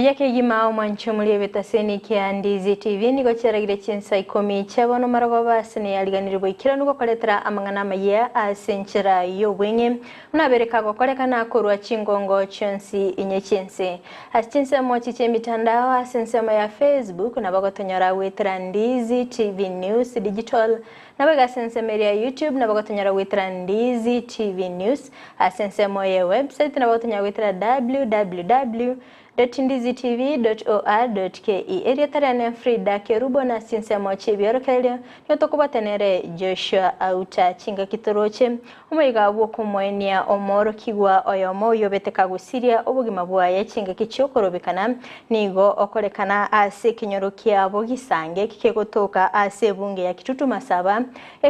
Buyake gima mwanchumuli betaseni kia Ndizi TV niko charagire Chinsa Ikomi chabono marago basene yaliganirwa ikirano gukoretera amangana Amayia asenchera yo bwenye unabereka gukorekana kurwa chingongo chonsi inyechense Chinsa mochiche mitandao asensema ya Facebook na bagotonyora wetera Ndizi TV News Digital na baga sensema ya YouTube na bagotonyora wetera Ndizi TV News asensema ya website na bagotonyora wetera www.ndizitv.or.ke area tarane Fridah Kerubo na Chinsa mochi biorokelio nyotokubatenere Joshua Auta chinga kitoroche umuiga bwoko mwenia omoro kigwa oyomo yobeteka gusiria obugima bwaye chinga kichokorobekana nigo okorekana ase kinyorukia bogisange kikegotoka ase bunge ya Kitutu Masaba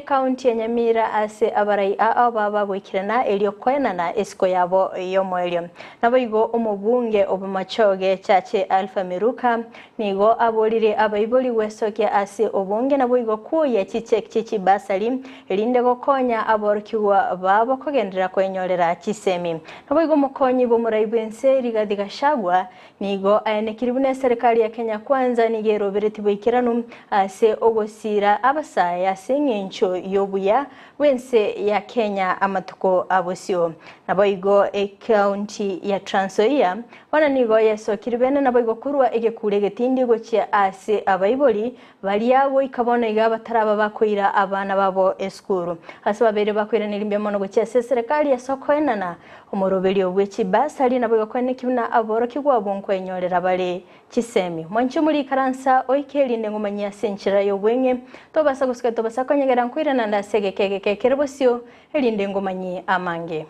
county ya Nyamira ase abarai ababa bwikirana elio kwenana esko yabo yomoelio nabo igo omubunge obumachoge chache Alpha Miruka nigo abolire abaiboli wesokia ase obunge nabo igo kuya chichi basali elinde gokonya aborkiwa babo kogendera kwenyorera chisemi nabo igo mukonyi bomuraibense rigadigashagwa nigo ayenekiribune serikali ya Kenya kwanza nigero beretibo ikiranu ase ogosira abasaya sengencho yobuya wense ya Kenya amatuko abosio nabo igo county ya Transoia wana nigo yeso kiribene nabo igo kurwa egekure getindi gochia ase abaiboli baliago ikabona igaba taraba bakoira abana babo eskuru ase babere bakoira nilimbe mono gochia serikali ya sokoenana umurobeli obwechi basali nabo gakone kibuna aboro kigwa bonkwenyorera bale chisemi mwanchu muri karansa oikelinde ngomanya senchira yobwenye tobasa gusika tobasa konyegera nkwira nanda segekeke kerebosio elinde ngomanyi amange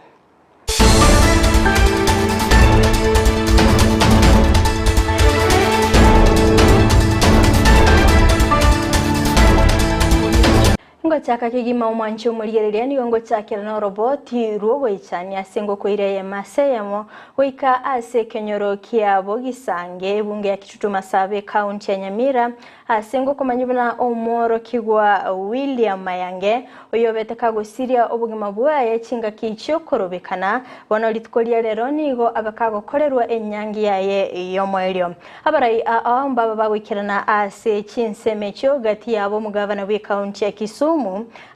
ngo chaka kigima mwanchu mulierere ni ngo chakira na roboti ruwo ichani asengo koireye maseyamo wika ase kenyoro kiabo gisange bunge ya Kitutu Masaba county ya Nyamira asengo komanyibuna omoro kigwa William Mayange oyobeteka gusiria obugima bwaye chinga kicho korobekana bono litkolia rero nigo abakago korerwa enyangi yaye yomoelio abarai aamba babwikirana ase chinsemecho gati yabo mugavana we county ya Kisii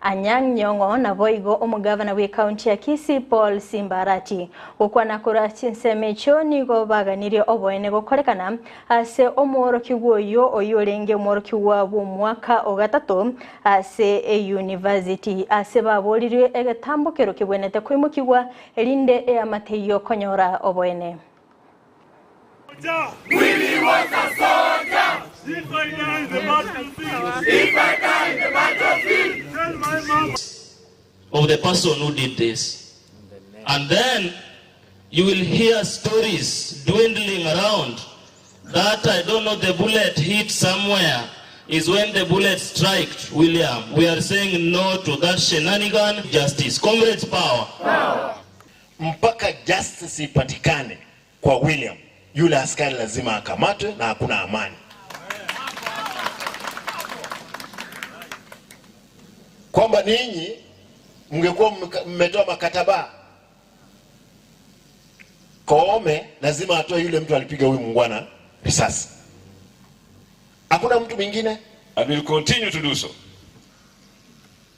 Anyang Nyongo na boigo omugavana we county ya Kisii Paul Simbarati ukwana kura chinsemecho nigo baganire oboene gokorekana ase omoro kigwoyo oyolenge omoro kigwa mwaka ogatato ase university ase babolirwe egatambukero kibwenete kwimukigwa elinde amateyo konyora oboene Willie was a soldier. If I die in the battlefield, tell my mom. Of the person who did this. And then you will hear stories dwindling around that I don't know, the bullet hit somewhere is when the bullet struck William. We are saying no to that shenanigan. Justice. Comrades, power. Mpaka justice ipatikane kwa William, yule askari lazima akamatwe na hakuna amani. Kwamba ninyi mngekuwa mmetoa makataba Koome lazima atoe yule mtu alipiga huyu mungwana risasi. Hakuna mtu mwingine. And will continue to do so.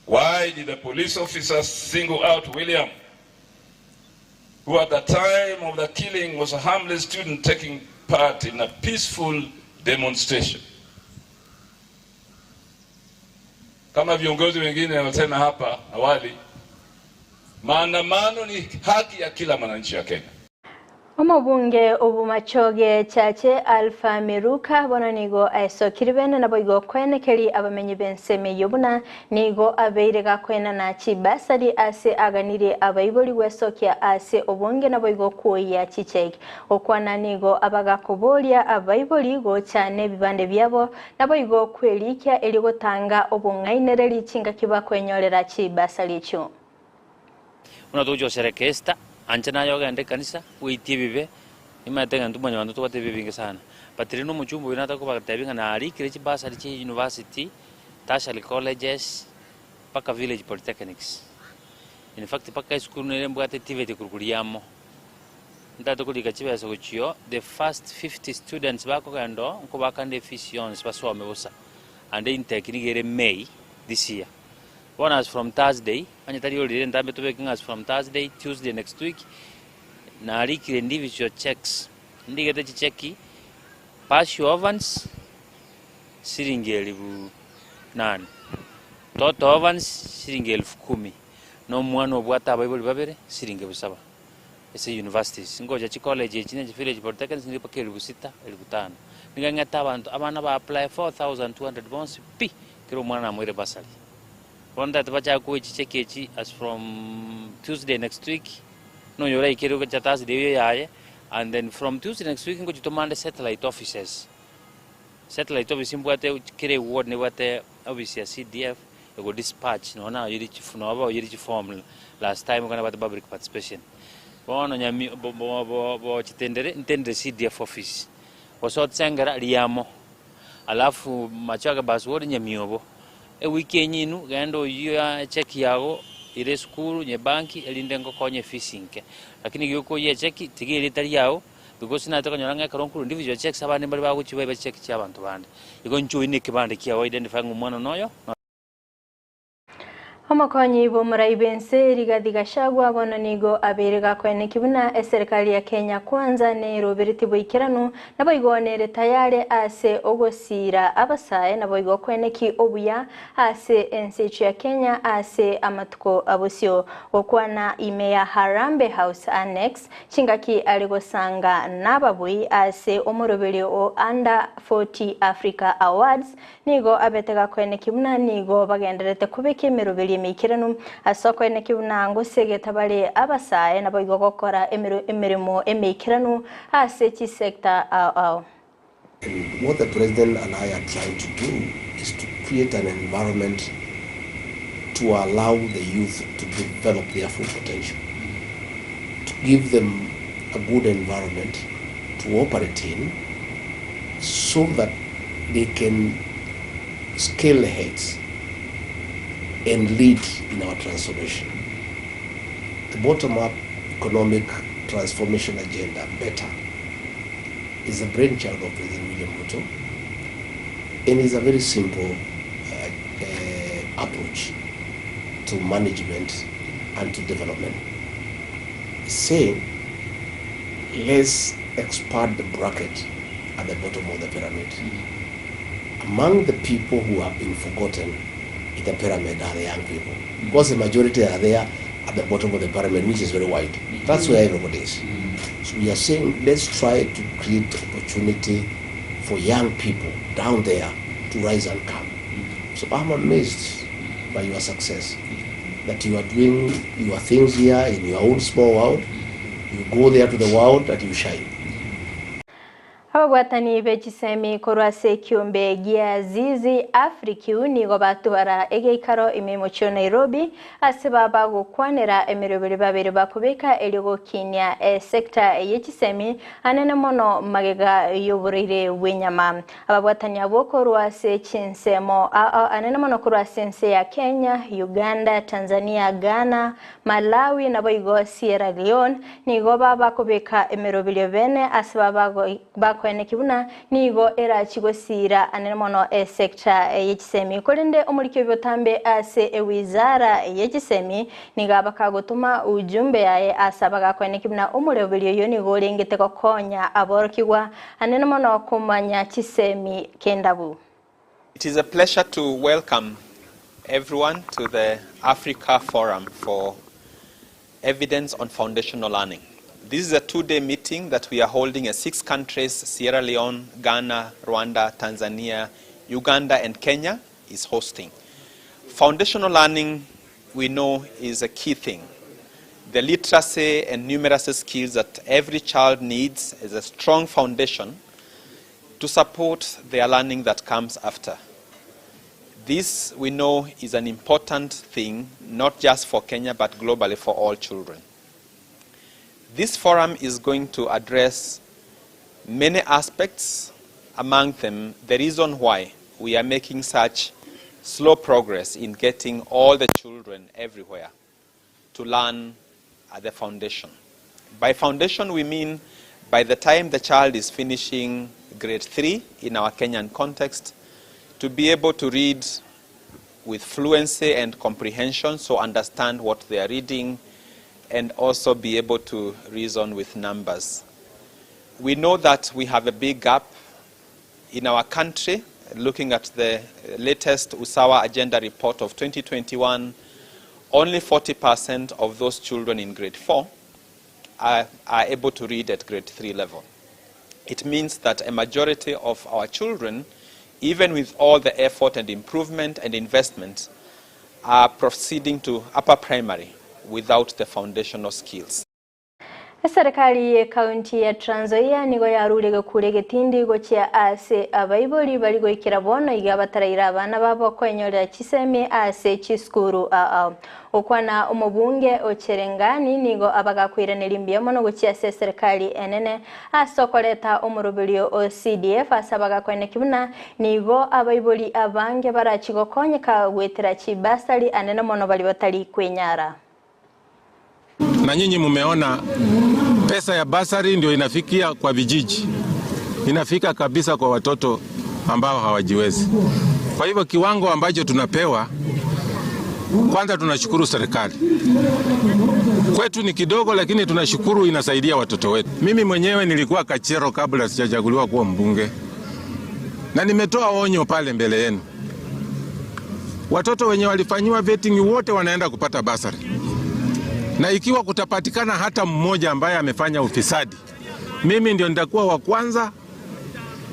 Why did the police officers single out William, who at the time of the killing was a harmless student taking part in a peaceful demonstration? Kama viongozi wengine wanasema hapa awali, maandamano ni haki ya kila mwananchi wa Kenya. Omubunge obumachoge chache Alpha Miruka bona nigo aiso kiribene na boigo kwenekeri abamenyi benseme yobuna nigo abeirega kwena na chibasari ase aganire abaiboli wesokia ase obunge na boigo kuya chichek okwana nigo abagakobolia abaiboli go cyane bibande byabo na boigo kwelikia eligotanga obungainereri chinga kiba kwenyorera chibasari cyo unatujo serekesta anchana yoga ande kanisa uitie bibe imatenga ntumanya bantu twate bibinge sana patrino muchumbo binata ko bagatabinga na ali kirechi basari chi university tashali colleges paka village polytechnics in fact paka school ne mbwate tivete kurkuriamo ndato kulika chibeso kuchio the first 50 students bako kando nko bakande fissions basome busa and intake ni May this year. One as from Thursday, anyatari olire ndambe to working as from Thursday, Tuesday next week. Na alikire individual checks. Ndigete cheki pass your ovens shilingi 8,000. Toto ovens shilingi 10,000. No mwana obwata abayibuli babere shilingi 7,000. Ese universities ngoja chi college chine chi village polytechnics ndipo Kerubo 6,000, 5,000. Ningangata abantu abana ba apply 4,200 bonds pi kiro mwana amwire basali. On that bacha ku cheki as from Tuesday next week. No yora ikero ka chatas de yaye and then from Tuesday next week ngo chitomande satellite offices. Satellite office mbwate kire ward ne wate office ya CDF go dispatch no na yiri chifuno aba yiri chiform last time kana bata public participation. Bono nyami bo chitendere intendere CDF office. Osot sengara liamo. Alafu machaga basword nyamiobo. E wiki nyinu gendo ya cheki yago ile school nye banki elinde ngokonye fisinke. Lakini yuko ye cheki tigiri tali yao because na toka nyaranga karonkuru individual checks abane bali baguchiwe be cheki cy'abantu bande. Igo nchuine kibande kiyawo identify ngumwana noyo. Omukonyi b'omuraibense Rigathi Gachagua bono nigo abere kwene kibuna serikali ya Kenya kwanza Nairobi ritiboikiranu nabo igonere tayari ase ogosira abasaye nabo igo kwene ki obuya ase ensechu ya Kenya ase amatuko abosio okwana imeya Harambe House Annex chingaki aligosanga nababui ase omurobere o Under 40 Africa Awards nigo abetega kwene kibuna nigo bagenderete kubeke merobere mikiranu asoko ene kibunango segetabale abasaye nabo igokora emirimo emikiranu ase sector What the president and I are trying to do is to create an environment to allow the youth to develop their full potential, to give them a good environment to operate in so that they can scale the heads and lead in our transformation. The bottom-up economic transformation agenda, BETA, is a brainchild of President William Ruto and is a very simple approach to management and to development. It's saying, let's expand the bracket at the bottom of the pyramid. Among the people who have been forgotten in the pyramid are the young people, because the majority are there at the bottom of the pyramid, which is very wide. That's where everybody is. So we are saying, let's try to create opportunity for young people down there to rise and come. So I'm amazed by your success, that you are doing your things here in your own small world. You go there to the world and you shine. Abagwatani bechisemi korwase kiombe gia zizi Afrikiu nigo batwara egeikaro imimocho Nairobi aseba bagukwanira emirobere babere bakubeka eligo kinya sector yechisemi anene mono magega yoburire wenyama abagwatani abokorwase chinsemo anene mono korwase nse ya Kenya, Uganda, Tanzania, Ghana, Malawi nabo igo Sierra Leone nigo babakubeka emirobere bene aseba kwene kibuna nigo era chigosira anemono sector yechisemi kolende omulike byotambe ase wizara yechisemi niga bakagotuma ujumbe yae asabaga kwene kibuna omulebelyo yo nigo lengete kokonya aborokigwa anemono kumanya chisemi kendabu. It is a pleasure to welcome everyone to the Africa Forum for Evidence on Foundational Learning. This is a two-day meeting that we are holding in 6 countries, Sierra Leone, Ghana, Rwanda, Tanzania, Uganda, and Kenya is hosting. Foundational learning, we know, is a key thing. The literacy and numeracy skills that every child needs is a strong foundation to support their learning that comes after. This, we know, is an important thing, not just for Kenya, but globally for all children. This forum is going to address many aspects, among them the reason why we are making such slow progress in getting all the children everywhere to learn at the foundation. By foundation, we mean by the time the child is finishing grade 3 in our Kenyan context, to be able to read with fluency and comprehension, so understand what they are reading, and also be able to reason with numbers. We know that we have a big gap in our country. Looking at the latest Usawa Agenda report of 2021, only 40% of those children in grade 4 are able to read at grade 3 level. It means that a majority of our children, even with all the effort and improvement and investment, are proceeding to upper primary without the foundational skills. Serikali ya kaunti ya Trans Nzoia nigo yarurege kurege tindi gochia ase abaibori bari goikira bono iga bataraira abana babo kwenyorera chisemi ase chiskuru okwana umubunge ocherengani nigo abagakwiranira imbiamo no gochia serikali enene asokoleta umurubirio CDF asabaga kwene kibuna nigo abaibori abange barachigokonyeka gwetera chibasari anene mono bali batari kwenyara. Na nyinyi mumeona pesa ya basari ndio inafikia kwa vijiji. Inafika kabisa kwa watoto ambao hawajiwezi. Kwa hivyo kiwango ambacho tunapewa, kwanza tunashukuru serikali. Kwetu ni kidogo lakini tunashukuru inasaidia watoto wetu. Mimi mwenyewe nilikuwa kachero kabla sijachaguliwa kuwa mbunge. Na nimetoa onyo pale mbele yenu. Watoto wenye walifanywa vetting wote wanaenda kupata basari. Na ikiwa kutapatikana hata mmoja ambaye amefanya ufisadi, mimi ndio nitakuwa wa kwanza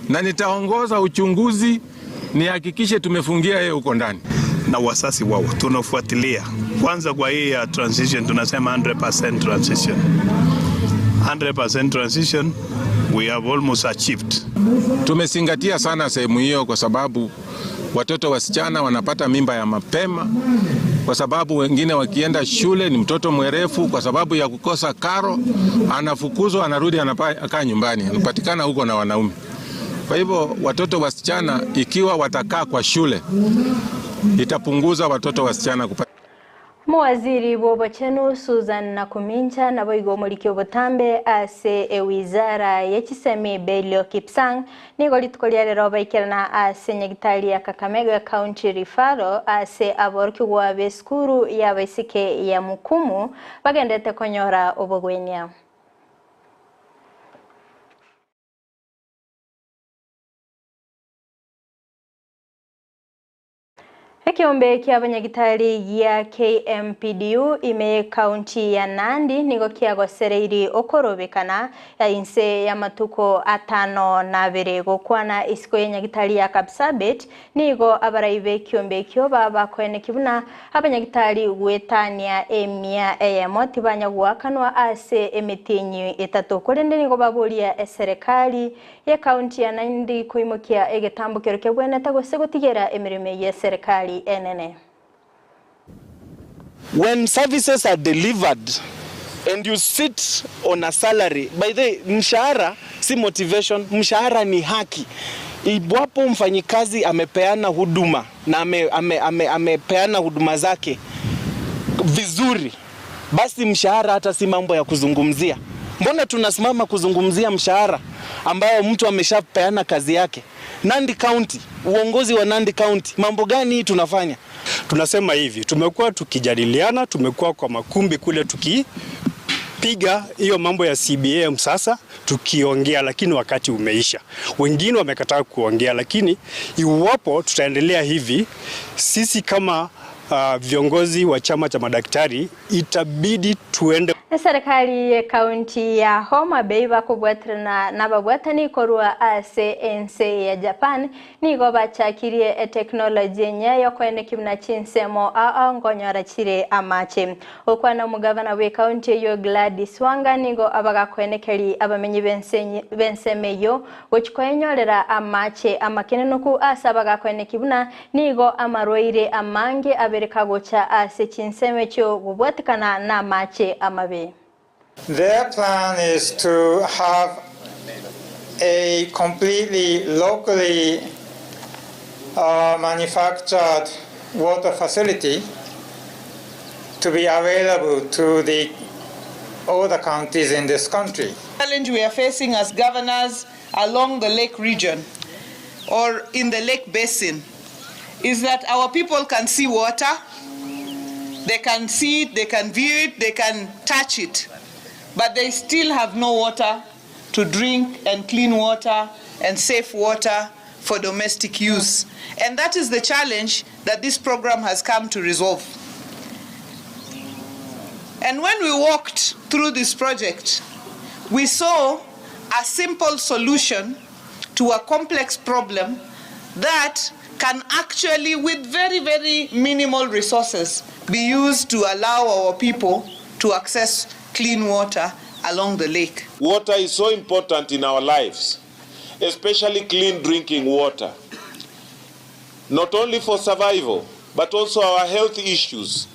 na nitaongoza uchunguzi nihakikishe tumefungia yeye huko ndani. Na wasasi wao tunafuatilia. Kwanza kwa hii ya transition tunasema 100% transition. 100% transition we have almost achieved. Tumezingatia sana sehemu hiyo kwa sababu watoto wasichana wanapata mimba ya mapema. Kwa sababu wengine wakienda shule ni mtoto mwerefu, kwa sababu ya kukosa karo, anafukuzwa, anarudi anakaa nyumbani, anapatikana huko na wanaume. Kwa hivyo watoto wasichana ikiwa watakaa kwa shule, itapunguza watoto wasichana kupata. Mwaziri Bobachenu Susan Nakumincha na boigo mulikyo botambe ase wizara ya chisemi Belio Kipsang nigo litukolera baikirana ase nyagitali ya Kakamega County Referral ase aborki wa beskuru ya baisike ya mukumu bagendete konyora obogwenya. Kiombe kia banyagitari ya KMPDU ime kaunti ya Nandi nigo kiago sereiri okorobekana ya inse ya matuko 5 gokwana isiko ya nyagitari ya Kapsabet nigo abaraibe kiombe kio baba kwene kibuna abanyagitari gwetania emia eyamoti banyagwakanwa ase emetinyi etatu kolende nigo babulia serikali ya kaunti ya Nandi kuimukia egetambukiro kebweneta gosegotigera emirime ya serikali NNA. When services are delivered and you sit on a salary, by the mshahara si motivation, mshahara ni haki. Iwapo mfanyikazi amepeana huduma na amepeana huduma zake vizuri, basi mshahara hata si mambo ya kuzungumzia. Mbona tunasimama kuzungumzia mshahara ambao mtu ameshapeana kazi yake? Nandi County, uongozi wa Nandi County, mambo gani tunafanya? Tunasema hivi, tumekuwa tukijadiliana, tumekuwa kwa makumbi kule tukipiga hiyo mambo ya CBA sasa tukiongea, lakini wakati umeisha. Wengine wamekataa kuongea, lakini iwapo tutaendelea hivi, sisi kama viongozi wa chama cha madaktari itabidi tuende. Serikali ya kaunti ya Homa Bay bakubwatrana nababwatani korwa ase ense ya Japan nigo bachakirie technology nyayo kwene kimna chinsemo ngonyora chire amache okwana mugavana we kaunti yo Gladys Wanga nigo abaga kwene keri abamenyi bensemeyo gochikoyenyorera amache amakenenuku asabaga kwene kibuna nigo amaroire amange abereka gocha ase chinseme cyo gubwatikana na amache amabe. Their plan is to have a completely locally manufactured water facility to be available to the all the counties in this country. The challenge we are facing as governors along the lake region or in the lake basin is that our people can see water, they can see it, they can view it, they can touch it, but they still have no water to drink and clean water and safe water for domestic use. And that is the challenge that this program has come to resolve. And when we walked through this project, we saw a simple solution to a complex problem that can actually, with very, very minimal resources, be used to allow our people to access clean water along the lake. Water is so important in our lives, especially clean drinking water. Not only for survival, but also our health issues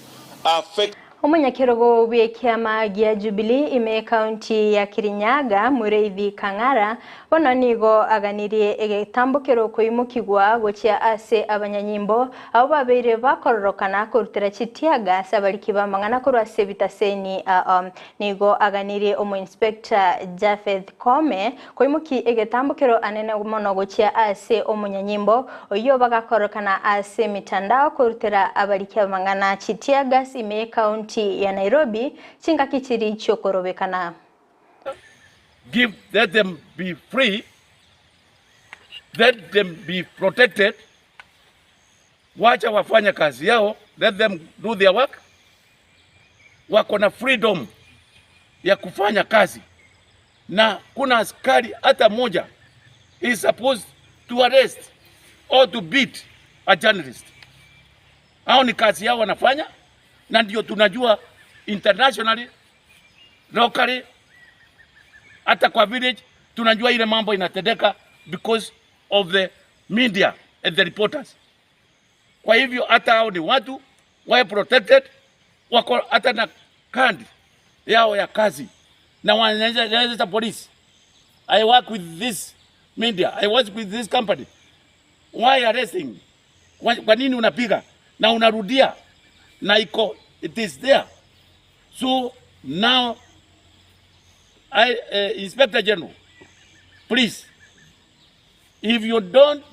are affected. Kerubo kiama gia Jubilee ime county ya Kirinyaga Mureithi Kang'ara bonanigo aganirie egetambukiro kuimukigwa gochia ase abanyanyimbo abo babere bakororokana kurutira chitiaga sabalikiba mangana kurwa sebitaseni nigo aganirie omo inspector Jafeth Kome kuimuki egetambukiro anene mono gochia ase omonyanyimbo oyo bagakorokana ase mitandao kurutira abalikiba mangana chitiaga ime county ya Nairobi chinga kichiri chokorobekana. Let them be free, let them be protected, wacha wafanya kazi yao, let them do their work. Wako na freedom ya kufanya kazi, na kuna askari hata moja is supposed to arrest or to beat a journalist. Hao ni kazi yao wanafanya, na ndio tunajua internationally, locally, hata kwa village tunajua ile mambo inatendeka because of the media and the reporters. Kwa hivyo hata hao ni watu wae protected, wako hata na kandi yao ya kazi, na wanaweza police. I work with this media, I work with this company. Why arresting? Kwa nini unapiga na unarudia na iko it is there? So now Inspector General, please, if you don't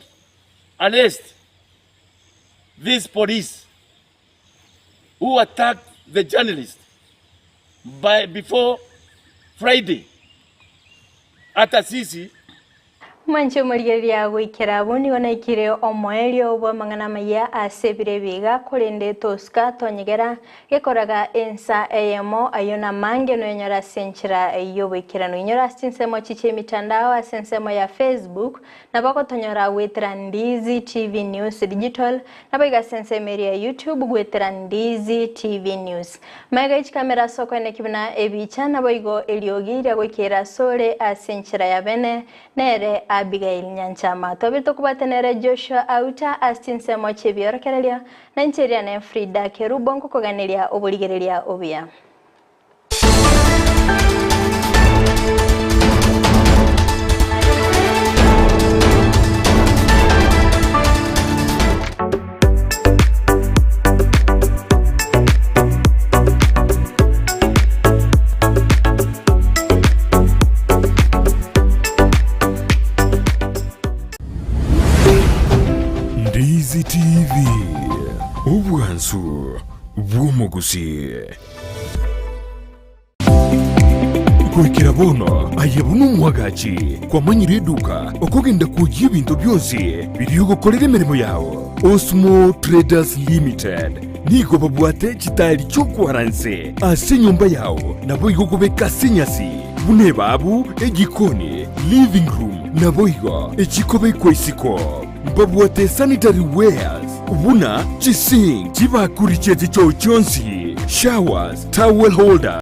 arrest this police who attacked the journalist before Friday, hata sisi Mancho Murigeria wikira buni wanaikire omoelio bwa mangana maya asebire biga kurende toska tonyegera gekoraga ensa eyemo ayona mange no nyora senchira eyo wikira no nyora sinsemo chiche mitandao asensemo ya Facebook na bako tonyora wetira Ndizi TV News Digital na baiga sensemeri ya YouTube wetira Ndizi TV News maiga kamera soko ene kibina ebicha na baigo eliogira wikira sole asenchira ya bene nere Abigail Nyanchama tobito kubatenere Joshua Auta astinse moche biorokerelia na ncheria na Fridah Kerubo nkukoganilia obuligerelia obia. Ndizi TV Ubwansu Gusii Kuikira bono ayebunu mwagachi kwa manyiri eduka okogenda kujia ibintu byose biriyo gukorera imirimo yawo. Osmo Traders Limited nigo babwate kitali cyo kwaranse ase nyumba yawo nabo igogobeka senyasi bune babu egikoni living room nabo igo ekikobe kwesiko babwate sanitary wares ubuna chising chibakuri cheti cho chonsi showers towel holder